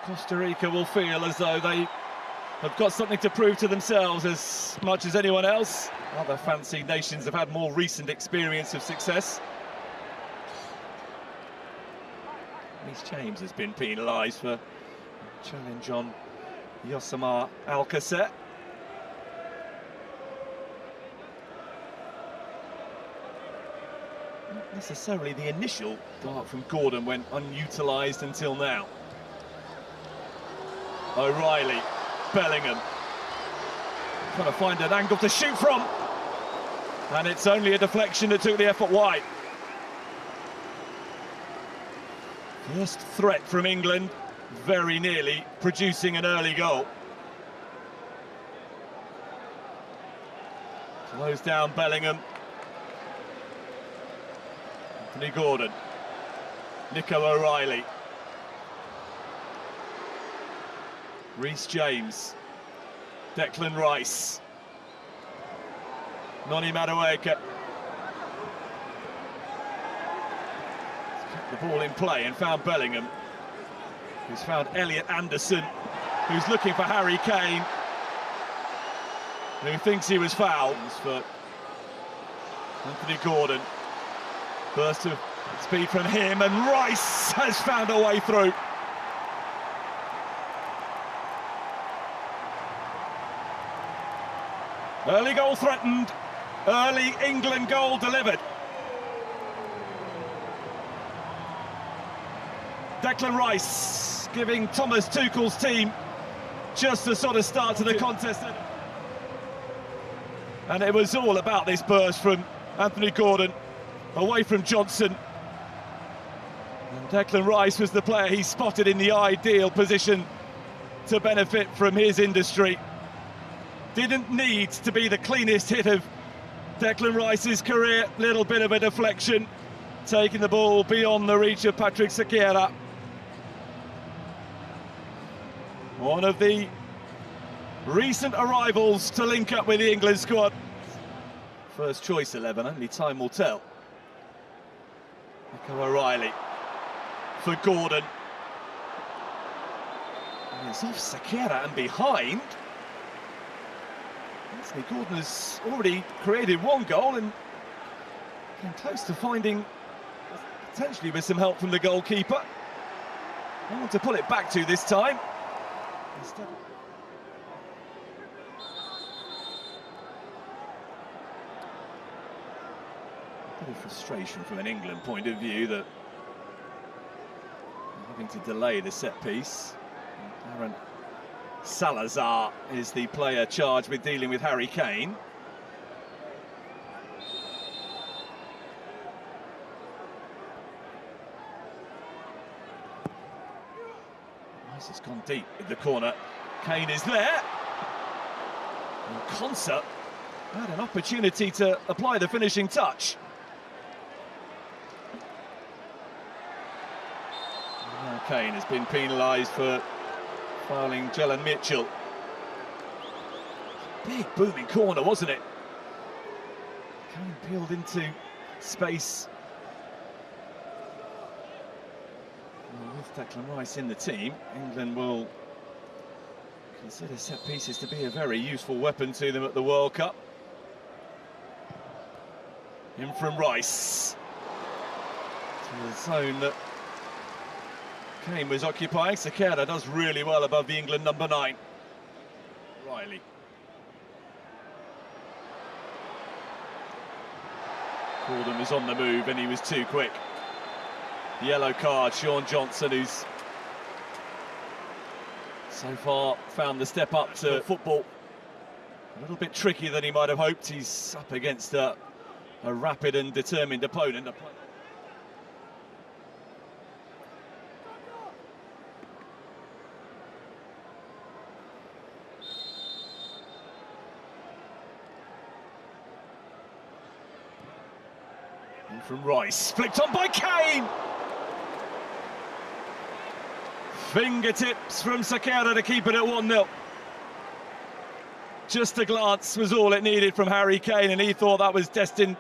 Costa Rica will feel as though they have got something to prove to themselves as much as anyone else. Other fancy nations have had more recent experience of success. Reece James has been penalised for a challenge on Yosemar Alcacer. Not necessarily the initial dart from Gordon went unutilised until now. O'Reilly, Bellingham, trying to find an angle to shoot from, and it's only a deflection that took the effort wide. First threat from England, very nearly producing an early goal. Slows down Bellingham. Anthony Gordon, Nico O'Reilly, Reece James, Declan Rice, Noni Madueke. Kept the ball in play and found Bellingham, who's found Elliot Anderson, who's looking for Harry Kane, who thinks he was fouled. For Anthony Gordon, burst of speed from him, and Rice has found a way through. Early goal threatened, early England goal delivered. Declan Rice giving Thomas Tuchel's team just the sort of start to the contest. And it was all about this burst from Anthony Gordon, away from Johnson. And Declan Rice was the player he spotted in the ideal position to benefit from his industry. Didn't need to be the cleanest hit of Declan Rice's career. Little bit of a deflection, taking the ball beyond the reach of Patrick Sequeira. One of the recent arrivals to link up with the England squad. First choice 11, only time will tell. Nico O'Reilly for Gordon. And it's off Sequeira and behind. Anthony Gordon has already created one goal and came close to finding, potentially with some help from the goalkeeper. No one to pull it back to this time. Instead, a bit of frustration from an England point of view that having to delay the set piece. Aaron Salazar is the player charged with dealing with Harry Kane. Rice has gone deep in the corner. Kane is there. And Konsa had an opportunity to apply the finishing touch. And now Kane has been penalised for fouling Jelen Mitchell. Big booming corner, wasn't it? Kane peeled into space. And with Declan Rice in the team, England will consider set pieces to be a very useful weapon to them at the World Cup. In from Rice to the zone that Kane was occupying. Sequeira does really well above the England number 9. Riley. Gordon was on the move and he was too quick. Yellow card, Sean Johnson, who's so far found the step up to football. A little bit trickier than he might have hoped. He's up against a rapid and determined opponent. And from Rice, flicked on by Kane! Fingertips from Sequeira to keep it at 1-0. Just a glance was all it needed from Harry Kane, and he thought that was destined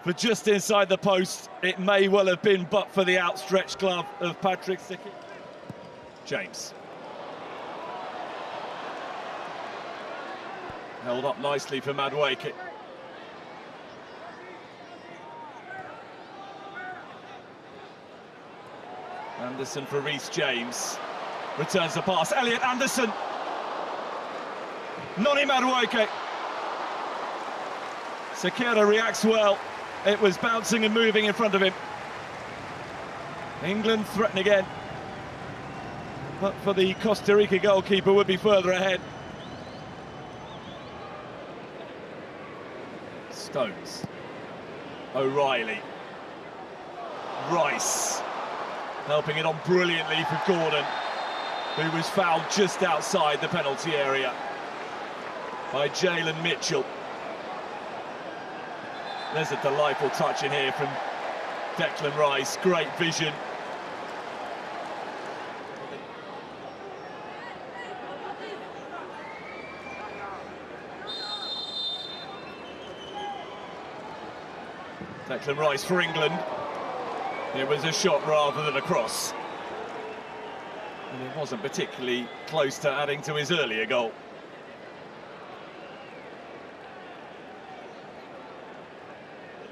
for just inside the post. It may well have been, but for the outstretched glove of Patrick Sequeira. James. Held up nicely for Madueke. Anderson for Reece James. Returns the pass. Elliot Anderson. Noni Madueke. Sequeira reacts well. It was bouncing and moving in front of him. England threaten again. But for the Costa Rica goalkeeper, would be further ahead. Stones. O'Reilly. Rice. Helping it on brilliantly for Gordon, who was fouled just outside the penalty area by Jalen Mitchell. There's a delightful touch in here from Declan Rice. Great vision. Declan Rice for England. It was a shot rather than a cross. And it wasn't particularly close to adding to his earlier goal.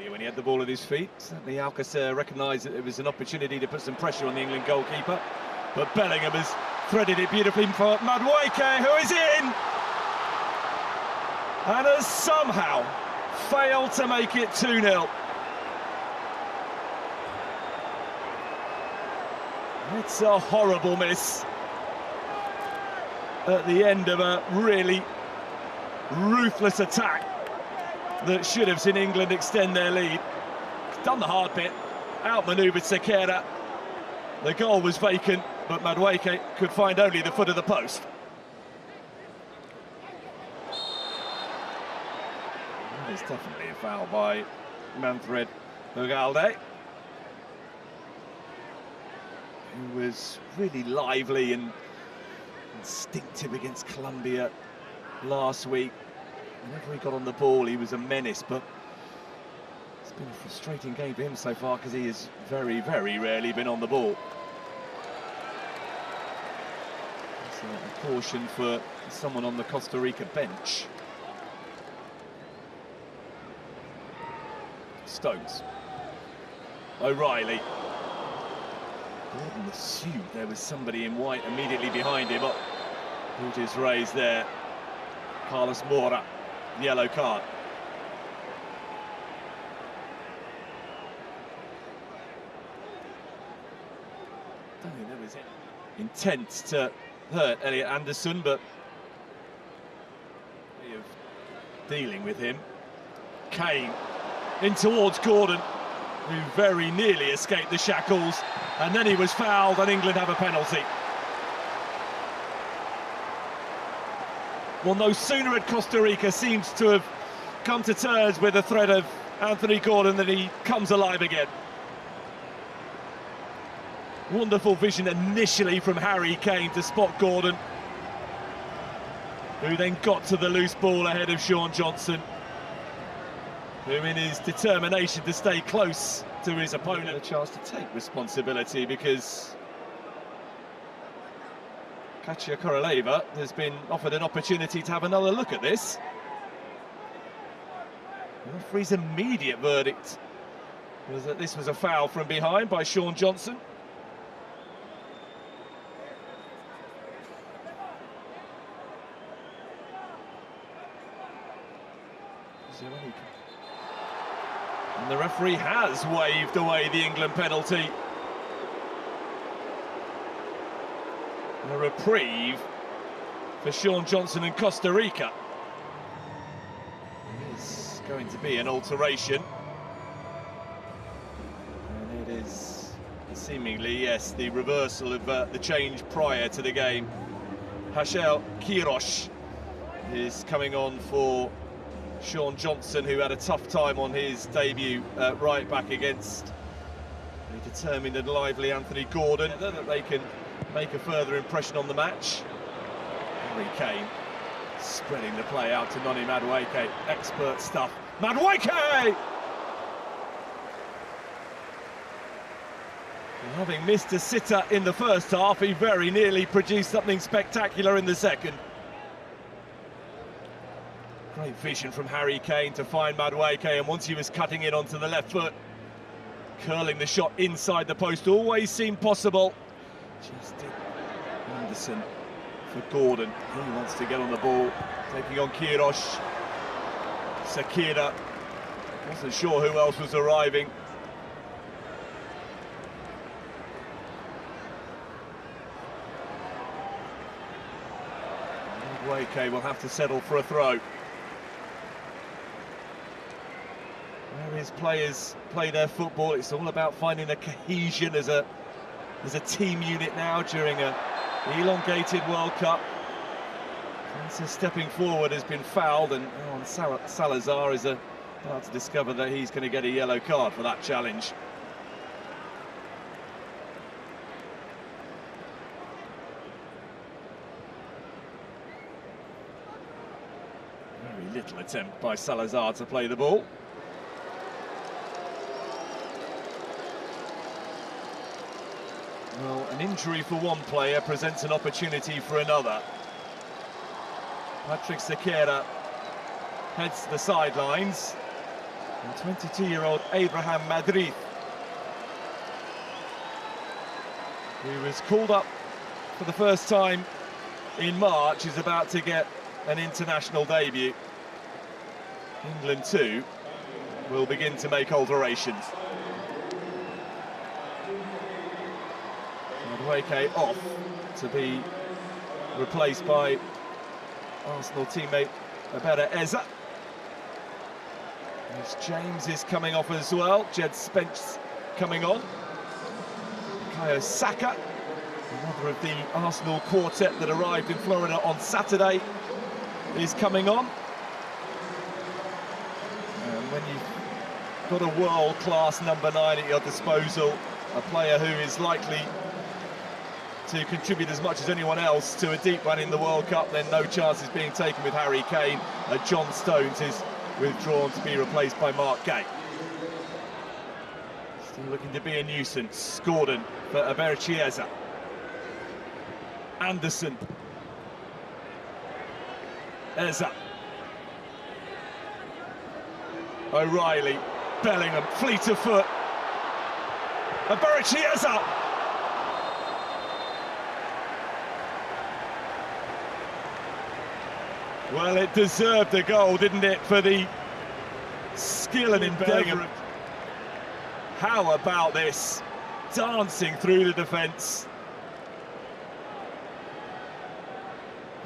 When he had the ball at his feet, certainly Alcacer recognised that it was an opportunity to put some pressure on the England goalkeeper. But Bellingham has threaded it beautifully for Madueke, who is in! And has somehow failed to make it 2-0. It's a horrible miss at the end of a really ruthless attack that should have seen England extend their lead. He's done the hard bit, outmanoeuvred Sequeira. The goal was vacant, but Madueke could find only the foot of the post. It's definitely a foul by Manfred Ugalde, who was really lively and instinctive against Colombia last week. Whenever he got on the ball, he was a menace, but it's been a frustrating game for him so far because he has very, very rarely been on the ball. So a caution for someone on the Costa Rica bench. Stones. O'Reilly. Gordon assumed there was somebody in white immediately behind him. Who just raised there? Carlos Mora. Yellow card. Don't think there was any intent to hurt Elliot Anderson, but way of dealing with him. Kane in towards Gordon, who very nearly escaped the shackles, and then he was fouled, and England have a penalty. Well, no sooner had Costa Rica seems to have come to terms with the threat of Anthony Gordon than he comes alive again. Wonderful vision initially from Harry Kane to spot Gordon, who then got to the loose ball ahead of Sean Johnson, who in his determination to stay close to his opponent had a chance to take responsibility, because Katia Koroleva has been offered an opportunity to have another look at this. The referee's immediate verdict was that this was a foul from behind by Sean Johnson. And the referee has waved away the England penalty. A reprieve for Sean Johnson and Costa Rica. It's going to be an alteration. And it is seemingly, yes, the reversal of the change prior to the game. Hashel Kirosh is coming on for Sean Johnson, who had a tough time on his debut right back against a determined and lively Anthony Gordon, that they can make a further impression on the match. Harry Kane spreading the play out to Noni Madueke. Expert stuff. Madueke! Having missed a sitter in the first half, he very nearly produced something spectacular in the second. Great vision from Harry Kane to find Madueke, and once he was cutting in onto the left foot, curling the shot inside the post always seemed possible. Just did. Anderson for Gordon. He wants to get on the ball, taking on Kirosh. Sakira. Wasn't sure who else was arriving. Madueke will have to settle for a throw. Where his players play their football, it's all about finding the cohesion as a team unit now during a elongated World Cup. Francis stepping forward has been fouled, and Salazar is about to discover that he's going to get a yellow card for that challenge. Very little attempt by Salazar to play the ball. Well, an injury for one player presents an opportunity for another. Patrick Sakira heads to the sidelines. And 22-year-old Abraham Madrid, who was called up for the first time in March, is about to get an international debut. England too will begin to make alterations. Madueke off to be replaced by Arsenal teammate Abera Eza. As James is coming off as well, Jed Spence coming on. Bukayo Saka, another of the Arsenal quartet that arrived in Florida on Saturday, is coming on. And when you've got a world-class number 9 at your disposal, a player who is likely to contribute as much as anyone else to a deep run in the World Cup, then no chance is being taken with Harry Kane. John Stones is withdrawn to be replaced by Mark Gay. Still looking to be a nuisance. Gordon for Aberchieza. Anderson. Eza. O'Reilly. Bellingham. Fleet of foot. Aberchieza. Well, it deserved a goal, didn't it, for the skill and endeavour. How about this? Dancing through the defence.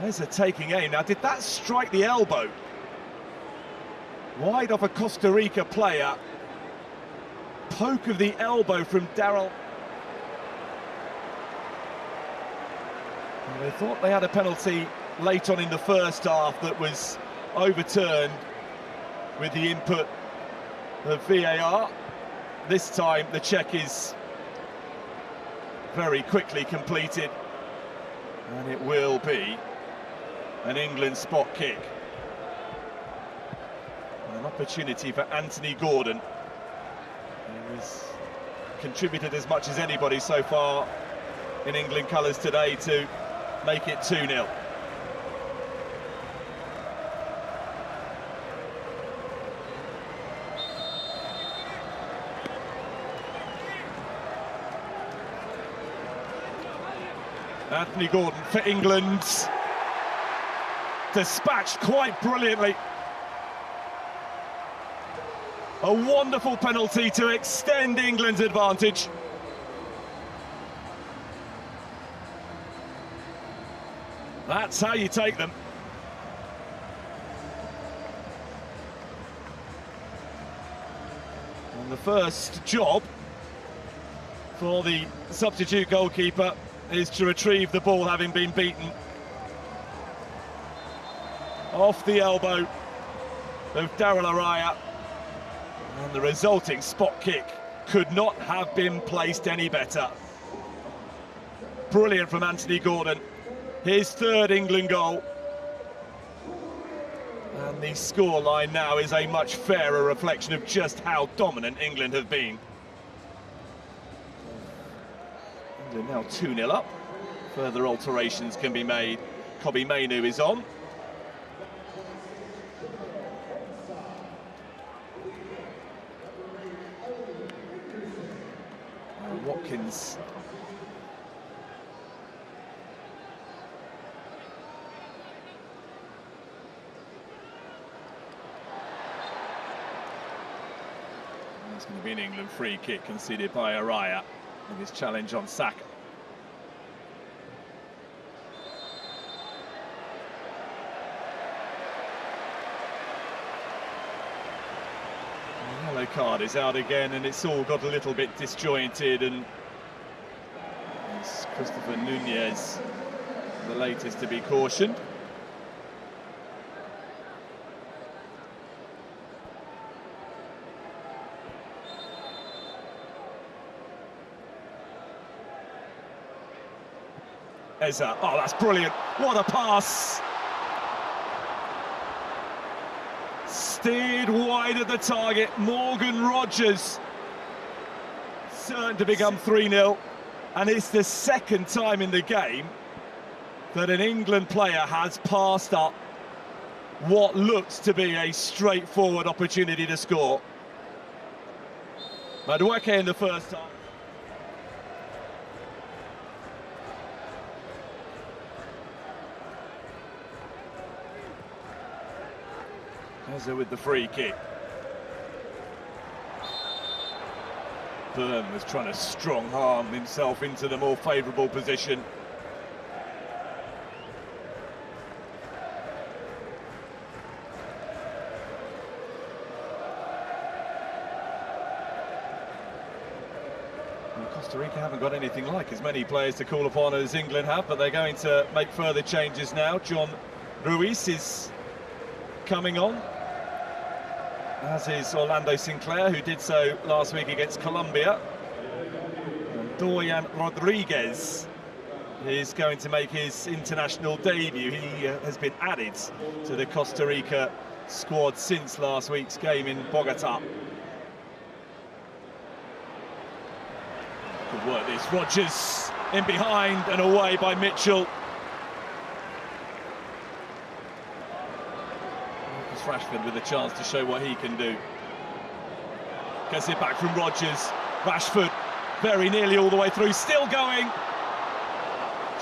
There's a taking aim. Now, did that strike the elbow? Wide off a Costa Rica player. Poke of the elbow from Daryl. They thought they had a penalty late on in the first half that was overturned with the input of VAR. This time the check is very quickly completed, and it will be an England spot kick. An opportunity for Anthony Gordon, who has contributed as much as anybody so far in England colours today to make it 2-0. Anthony Gordon for England, dispatched quite brilliantly. A wonderful penalty to extend England's advantage. That's how you take them. And the first job for the substitute goalkeeper is to retrieve the ball, having been beaten. Off the elbow of Daryl Araya. And the resulting spot kick could not have been placed any better. Brilliant from Anthony Gordon. His third England goal. And the scoreline now is a much fairer reflection of just how dominant England have been. They're now 2-0 up. Further alterations can be made. Kobbie Mainoo is on. Watkins. It's going to be an England free kick conceded by Araya with his challenge on Saka. The yellow card is out again, and it's all got a little bit disjointed, and it's Christopher Nunez, the latest to be cautioned. Eza, oh, that's brilliant. What a pass. Steered wide at the target. Morgan Rogers. Certain to become 3-0. And it's the second time in the game that an England player has passed up what looks to be a straightforward opportunity to score. Madueke in the first half. Eza with the free kick. Byrne was trying to strong-arm himself into the more favourable position. Well, Costa Rica haven't got anything like as many players to call upon as England have, but they're going to make further changes now. John Ruiz is coming on, as is Orlando Sinclair, who did so last week against Colombia. And Dorian Rodriguez is going to make his international debut. He has been added to the Costa Rica squad since last week's game in Bogota. Good work this. Rogers in behind and away by Mitchell. Rashford with a chance to show what he can do. Gets it back from Rogers. Rashford very nearly all the way through, still going.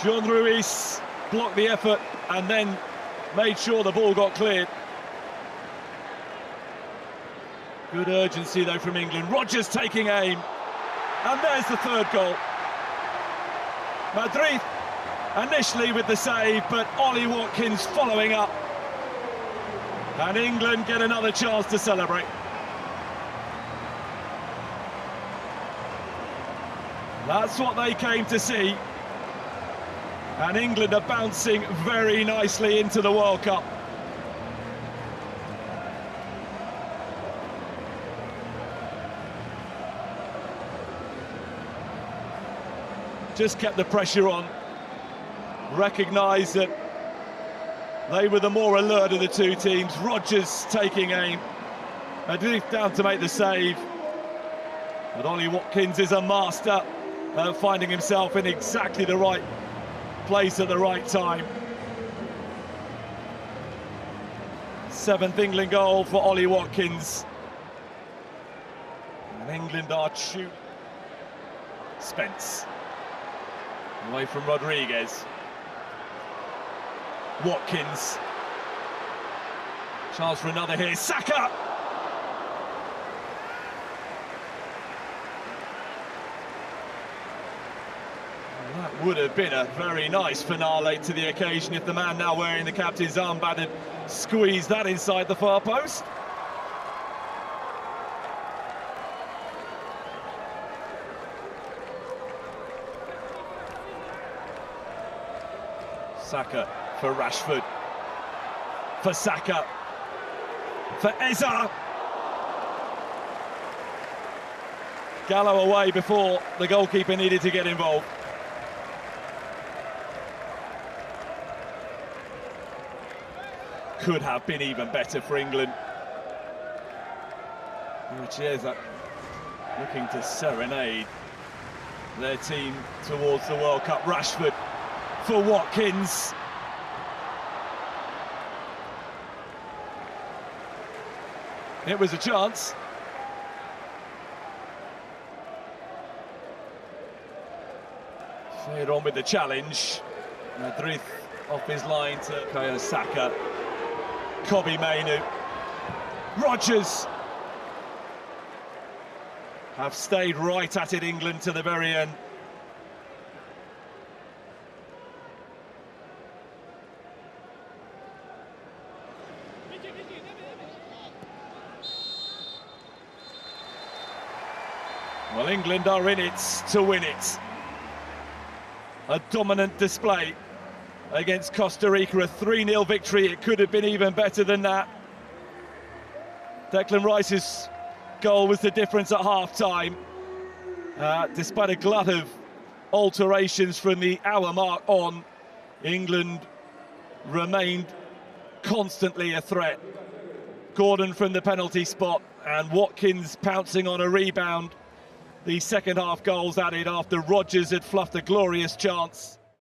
John Ruiz blocked the effort and then made sure the ball got cleared. Good urgency though from England. Rogers taking aim, and there's the third goal. Madrid initially with the save, but Ollie Watkins following up. And England get another chance to celebrate. That's what they came to see. And England are bouncing very nicely into the World Cup. Just kept the pressure on. Recognised that they were the more alert of the two teams. Rogers taking aim. Madrid down to make the save. But Ollie Watkins is a master of finding himself in exactly the right place at the right time. 7th England goal for Ollie Watkins. And England are shooting. Spence. Away from Rodriguez. Watkins. Chance for another here. Saka! Well, that would have been a very nice finale to the occasion if the man now wearing the captain's armband had squeezed that inside the far post. Saka for Rashford, for Saka, for Eza. Gallo away before the goalkeeper needed to get involved. Could have been even better for England. Chiesa looking to serenade their team towards the World Cup. Rashford for Watkins. It was a chance. Fade on with the challenge. Madrid off his line to Bukayo Saka. Kobe Mainu. Rodgers have stayed right at it, England, to the very end. Well, England are in it to win it. A dominant display against Costa Rica, a 3-0 victory. It could have been even better than that. Declan Rice's goal was the difference at half-time. Despite a glut of alterations from the hour mark on, England remained constantly a threat. Gordon from the penalty spot and Watkins pouncing on a rebound. The second half goals added after Rodgers had fluffed a glorious chance.